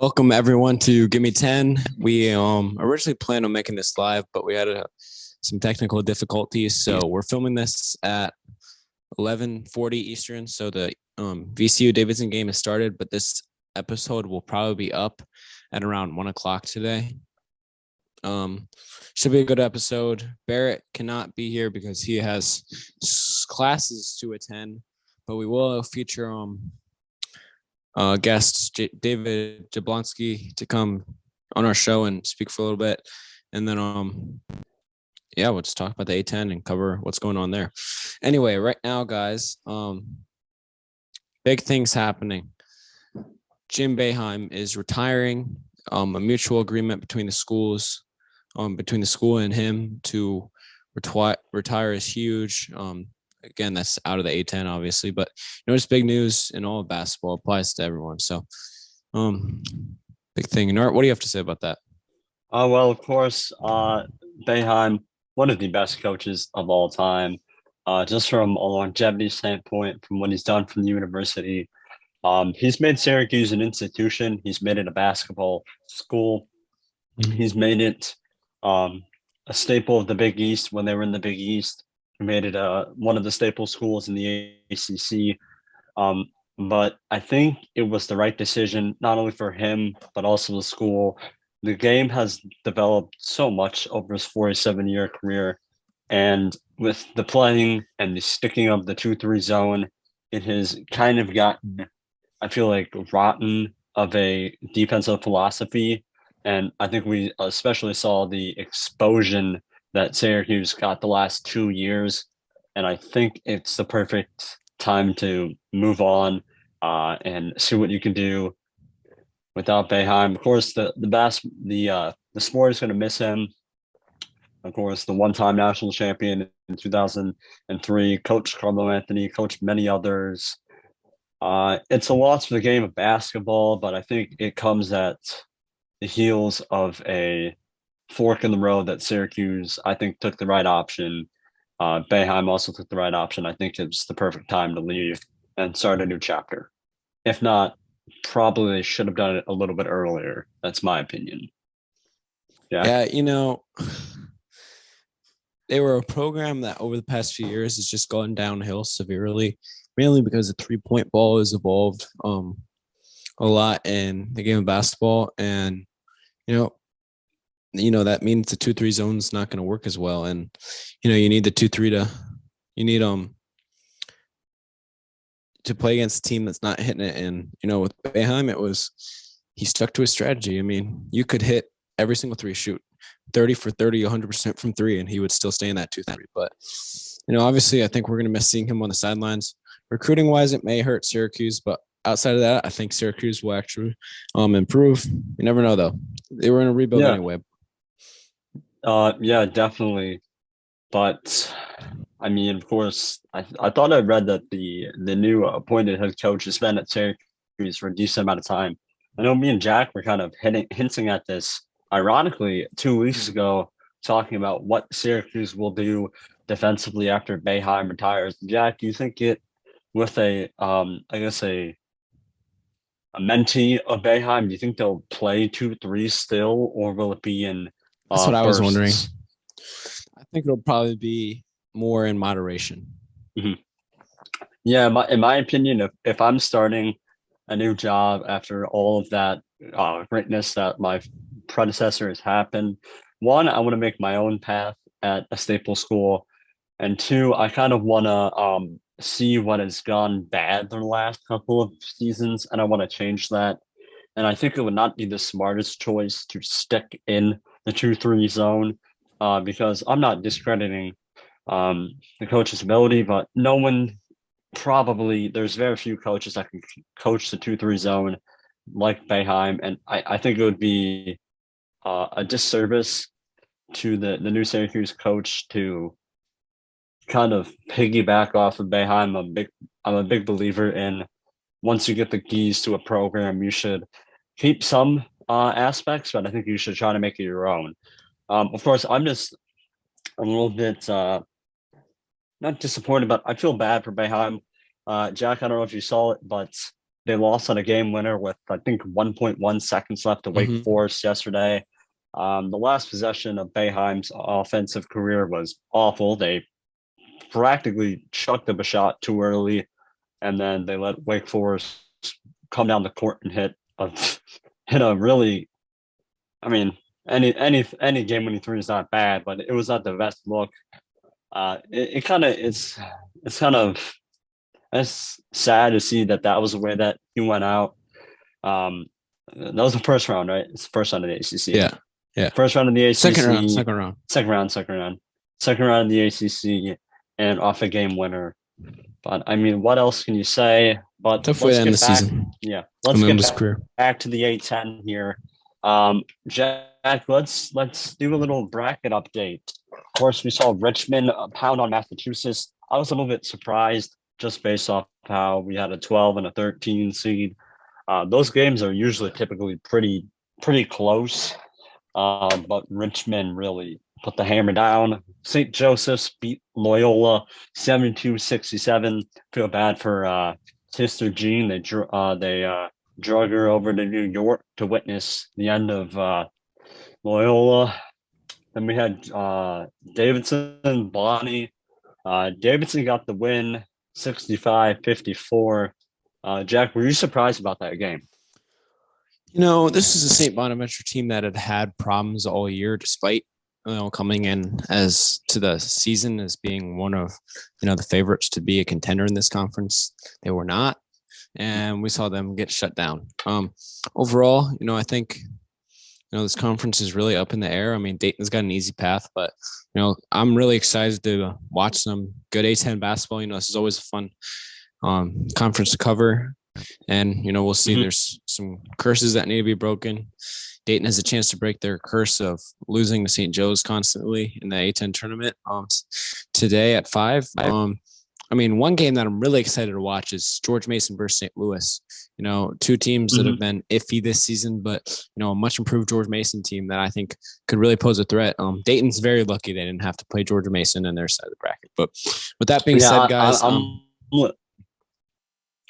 Welcome everyone to Give Me 10. We originally planned on making this live, but we had some technical difficulties. So we're filming this at 11:40 Eastern. So the VCU Davidson game has started, but this episode will probably be up at around 1 o'clock today. Should be a good episode. Barrett cannot be here because he has classes to attend, but we will feature guest David Jablonski to come on our show and speak for a little bit, and then we'll just talk about the A10 and cover what's going on there. Anyway, right now, guys, big things happening. Jim Boeheim is retiring. A mutual agreement between the schools, between the school and him to retire is huge. Again, that's out of the A10, obviously, but it's big news in all of basketball. Applies to everyone. So, big thing. And Art, what do you have to say about that? Well, of course, Boeheim, one of the best coaches of all time, just from a longevity standpoint, from what he's done from the university. He's made Syracuse an institution. He's made it a basketball school. He's made it a staple of the Big East when they were in the Big East. He made it one of the staple schools in the ACC. But I think it was the right decision, not only for him, but also the school. The game has developed so much over his 47-year career. And with the playing and the sticking of the 2-3 zone, it has kind of gotten, I feel like, rotten of a defensive philosophy. And I think we especially saw the explosion that Syracuse got the last 2 years. And I think it's the perfect time to move on and see what you can do without Boeheim. Of course, the sport is going to miss him. Of course, the one-time national champion in 2003, Coach Carmelo Anthony, coached many others. It's a loss for the game of basketball, but I think it comes at the heels of a fork in the road that Syracuse, I think, took the right option. Boeheim also took the right option. I think it's the perfect time to leave and start a new chapter. If not, probably they should have done it a little bit earlier. That's my opinion. Yeah, they were a program that over the past few years has just gone downhill severely, mainly because the three-point ball has evolved a lot in the game of basketball. And, that means the 2-3 zone is not going to work as well. And, you need the 2-3 to play against a team that's not hitting it. And, with Boeheim, he stuck to his strategy. I mean, you could hit every single three, shoot 30 for 30, 100% from three, and he would still stay in that 2-3. But, obviously I think we're going to miss seeing him on the sidelines. Recruiting wise, it may hurt Syracuse, but outside of that, I think Syracuse will actually improve. You never know, though. They were in a rebuild anyway. Yeah, definitely. But I mean, of course, I thought I read that the new appointed head coach has been at Syracuse for a decent amount of time. I know me and Jack were kind of hinting at this, ironically, 2 weeks ago, talking about what Syracuse will do defensively after Boeheim retires. Jack, do you think with a mentee of Boeheim, do you think they'll play 2-3 still, or will it be in That's what I was wondering. bursts? I think it'll probably be more in moderation. Mm-hmm. Yeah, in my opinion, if I'm starting a new job after all of that greatness that my predecessor has happened, one, I want to make my own path at a staple school, and two, I kind of want to see what has gone bad the last couple of seasons, and I want to change that. And I think it would not be the smartest choice to stick in the 2-3 zone because I'm not discrediting the coach's ability, but no one there's very few coaches that can coach the 2-3 zone like Boeheim. And I think it would be a disservice to the new Syracuse coach to kind of piggyback off of Boeheim. I'm a big believer in once you get the keys to a program, you should keep some aspects, but I think you should try to make it your own. Of course, I'm just a little bit not disappointed, but I feel bad for Boeheim. Jack, I don't know if you saw it, but They lost on a game winner with, I think, 1.1 seconds left to Wake Mm-hmm. Forest yesterday. The last possession of Boeheim's offensive career was awful. They practically chucked up a shot too early, and then they let Wake Forest come down the court and hit a really, I mean, any game winning three is not bad, but it was not the best look. It kind of it's kind of it's sad to see that was the way that he went out. Um, that was the first round, right? It's the first round of the ACC. Yeah. Yeah. First round of the ACC. Second round. Second round of the ACC, and off a game winner. But I mean, what else can you say? But Tough way to end the season. Yeah, let's get career. back to the A10 here. Jack, let's do a little bracket update. Of course, we saw Richmond pound on Massachusetts. I was a little bit surprised just based off how we had a 12 and a 13 seed. Those games are usually typically pretty close. But Richmond really put the hammer down. St. Joseph's beat Loyola 72-67. Feel bad for Sister Jean. They drug her over to New York to witness the end of Loyola. Then we had Davidson, Bonnie. Davidson got the win 65-54. Jack, were you surprised about that game? This is a St. Bonaventure team that had problems all year, despite coming in as to the season as being one of the favorites to be a contender in this conference. They were not, and we saw them get shut down. Overall, I think this conference is really up in the air. I mean, Dayton's got an easy path, but I'm really excited to watch some good A10 basketball. This is always a fun conference to cover. And, we'll see there's some curses that need to be broken. Dayton has a chance to break their curse of losing to St. Joe's constantly in the A10 tournament today at 5. One game that I'm really excited to watch is George Mason versus St. Louis. Two teams that have been iffy this season, but, a much improved George Mason team that I think could really pose a threat. Dayton's very lucky they didn't have to play George Mason in their side of the bracket. But with that being said, guys,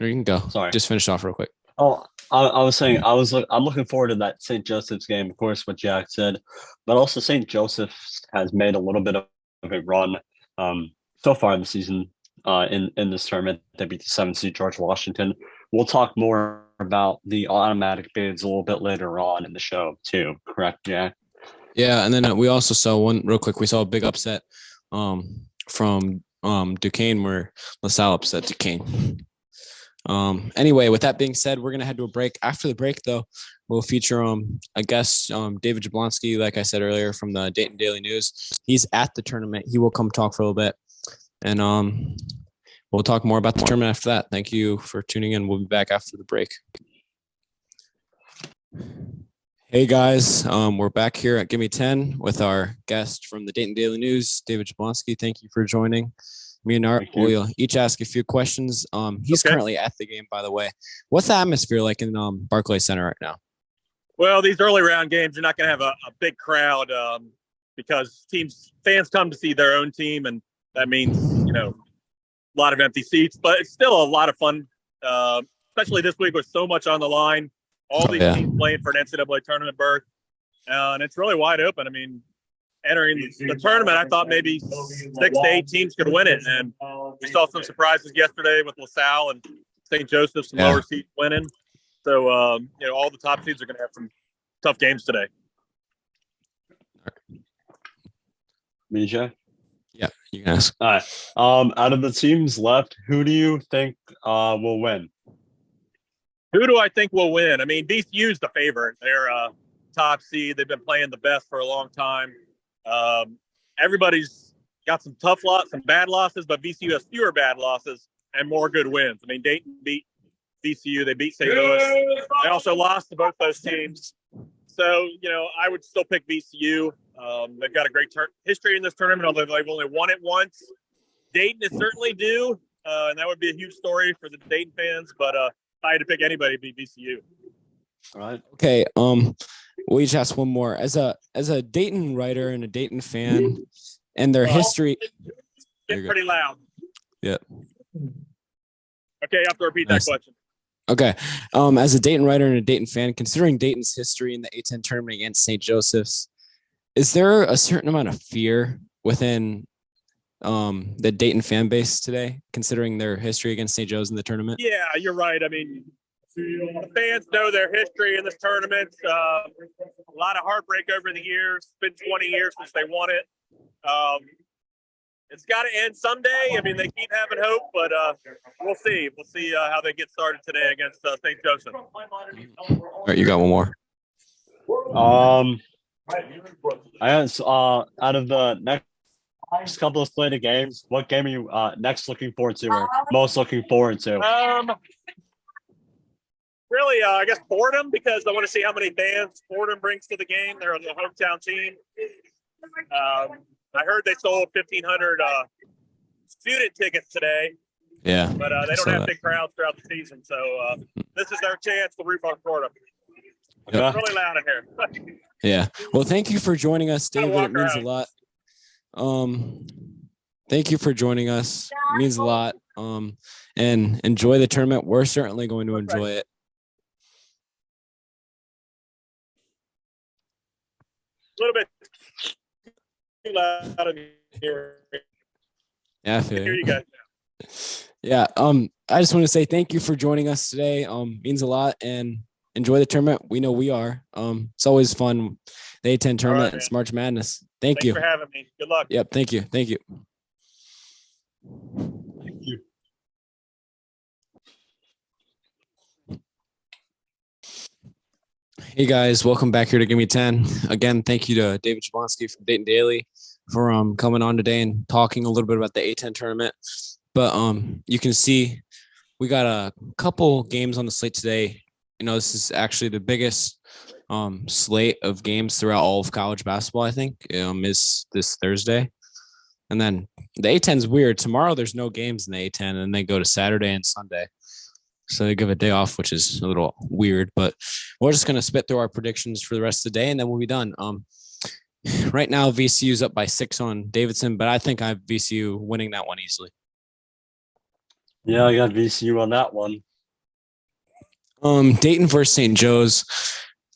you can go. Sorry. Just finish off real quick. Oh, I was saying I'm looking forward to that St. Joseph's game, of course, what Jack said, but also St. Joseph's has made a little bit of a run so far in the season in this tournament. They beat the 7th seed George Washington. We'll talk more about the automatic bids a little bit later on in the show too. Correct, Jack? Yeah, and then we also saw one real quick. We saw a big upset from Duquesne where LaSalle upset Duquesne. Anyway, with that being said, we're going to head to a break. After the break, though, we'll feature a guest, David Jablonski, like I said earlier, from the Dayton Daily News. He's at the tournament. He will come talk for a little bit. And we'll talk more about the tournament after that. Thank you for tuning in. We'll be back after the break. Hey, guys. We're back here at Gimme 10 with our guest from the Dayton Daily News, David Jablonski. Thank you for joining. Me and Art will each ask a few questions. He's currently at the game, by the way. What's the atmosphere like in Barclays Center right now? Well, these early round games, you're not going to have a big crowd because fans come to see their own team, and that means a lot of empty seats. But it's still a lot of fun, especially this week with so much on the line. All these teams playing for an NCAA tournament berth, and it's really wide open. I mean, entering the tournament, I thought maybe 6 to 8 teams could win it. And we saw some surprises yesterday with LaSalle and St. Joseph's, some lower seeds winning. So, all the top seeds are going to have some tough games today. Misha? Yeah, you can ask. All right. Out of the teams left, who do you think will win? Who do I think will win? I mean, VCU's the favorite. They're top seed. They've been playing the best for a long time. Everybody's got some some bad losses, but VCU has fewer bad losses and more good wins. I mean, Dayton beat VCU. They beat St. Louis. They also lost to both those teams. So, I would still pick VCU. They've got a great history in this tournament, although they've only won it once. Dayton is certainly due, and that would be a huge story for the Dayton fans. But if I had to pick anybody, it'd be VCU. All right. Okay. We just ask one more. As a Dayton writer and a Dayton fan, and their history. Get pretty loud. Yeah. Okay, I have to repeat that question. Okay. As a Dayton writer and a Dayton fan, considering Dayton's history in the A10 tournament against St. Joseph's, is there a certain amount of fear within the Dayton fan base today, considering their history against St. Joe's in the tournament? Yeah, you're right. I mean, the fans know their history in this tournament. A lot of heartbreak over the years. It's been 20 years since they won it. It's got to end someday. I mean, they keep having hope, but we'll see. We'll see how they get started today against St. Joseph. All right, you got one more. I guess out of the next couple of slated games, what game are you next looking forward to or most looking forward to? Really, I guess Fordham, because I want to see how many bands Fordham brings to the game. They're the hometown team. I heard they sold 1,500 student tickets today. Yeah, but they don't have big crowds throughout the season, so this is their chance to root on Fordham. Yep. It's really loud in here. Yeah. Well, thank you for joining us, David. It means a lot. Thank you for joining us. It means a lot. And enjoy the tournament. We're certainly going to enjoy it. A little bit too loud in here. Yeah, I feel Here you go. Yeah. I just want to say thank you for joining us today. Means a lot, and enjoy the tournament. We know we are. It's always fun. The A10 tournament, it's March Madness. Thanks you for having me. Good luck. Yep. Thank you. Thank you. Thank you. Hey guys, welcome back here to Give Me 10. Again, thank you to David Jablonski from Dayton Daily for coming on today and talking a little bit about the A10 tournament. But you can see we got a couple games on the slate today. You know, this is actually the biggest slate of games throughout all of college basketball, I think, is this Thursday. And then the A10 is weird. Tomorrow there's no games in the A10, and they go to Saturday and Sunday. So they give a day off, which is a little weird, but we're just going to spit through our predictions for the rest of the day, and then we'll be done. Right now, VCU's up by 6 on Davidson, but I think I have VCU winning that one easily. Yeah, I got VCU on that one. Dayton versus St. Joe's.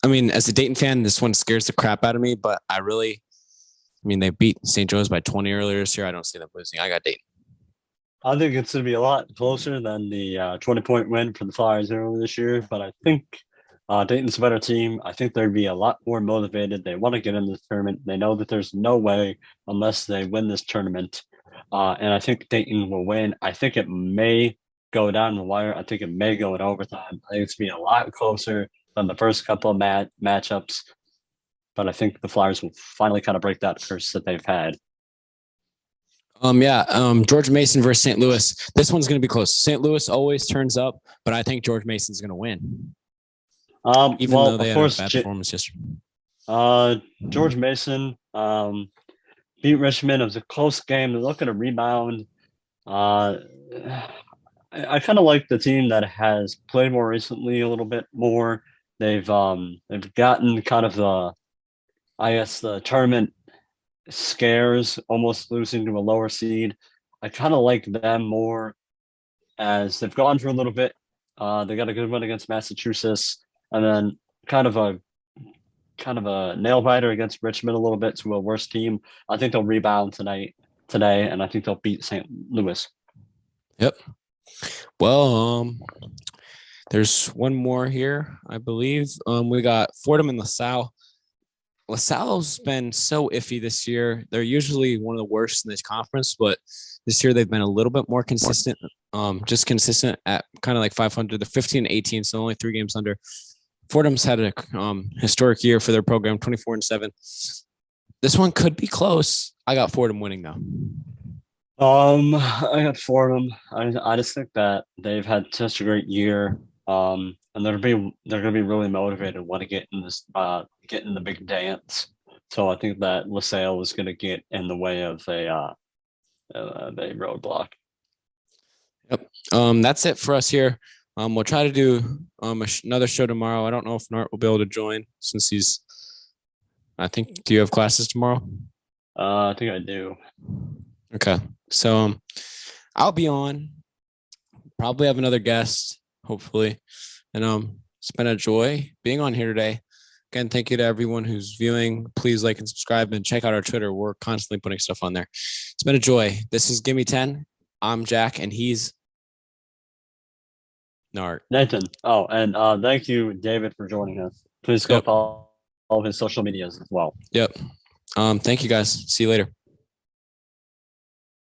I mean, as a Dayton fan, this one scares the crap out of me, but they beat St. Joe's by 20 earlier this year. I don't see them losing. I got Dayton. I think it's going to be a lot closer than the 20-point win for the Flyers earlier this year, but I think Dayton's a better team. I think they'd be a lot more motivated. They want to get in this tournament. They know that there's no way unless they win this tournament. And I think Dayton will win. I think it may go down the wire. I think it may go in overtime. I think it's going to be a lot closer than the first couple of matchups. But I think the Flyers will finally kind of break that curse that they've had. George Mason versus St. Louis. This one's going to be close. St. Louis always turns up, but I think George Mason's going to win. Even though they had a bad performance yesterday. George Mason beat Richmond. It was a close game. They're looking to rebound. I kind of like the team that has played more recently a little bit more. They've gotten kind of the tournament scares, almost losing to a lower seed. I kind of like them more as they've gone for a little bit. They got a good win against Massachusetts, and then kind of a nail biter against Richmond a little bit to a worse team. I think they'll rebound today, and I think they'll beat St. Louis. Yep. Well, there's one more here, I believe. We got Fordham and LaSalle. LaSalle's been so iffy this year. They're usually one of the worst in this conference, but this year they've been a little bit more consistent, just consistent at kind of like 500. They're 15-18, so only 3 games under. Fordham's had a historic year for their program, 24-7. This one could be close. I got Fordham winning though. I got Fordham. I just think that they've had such a great year. And they're gonna be really motivated to want to get in the big dance. So I think that LaSalle is gonna get in the way of a roadblock. Yep. That's it for us here. We'll try to do another show tomorrow. I don't know if Nart will be able to join since do you have classes tomorrow? I think I do. Okay. So I'll be on. Probably have another guest. hopefully. And it's been a joy being on here today. Again, thank you to everyone who's viewing. Please like and subscribe and check out our Twitter. We're constantly putting stuff on there. It's been a joy. This is Gimme 10. I'm Jack, and he's Nart. Nathan. Oh, and thank you, David, for joining us. Please go follow all of his social medias as well. Yep. Thank you, guys. See you later.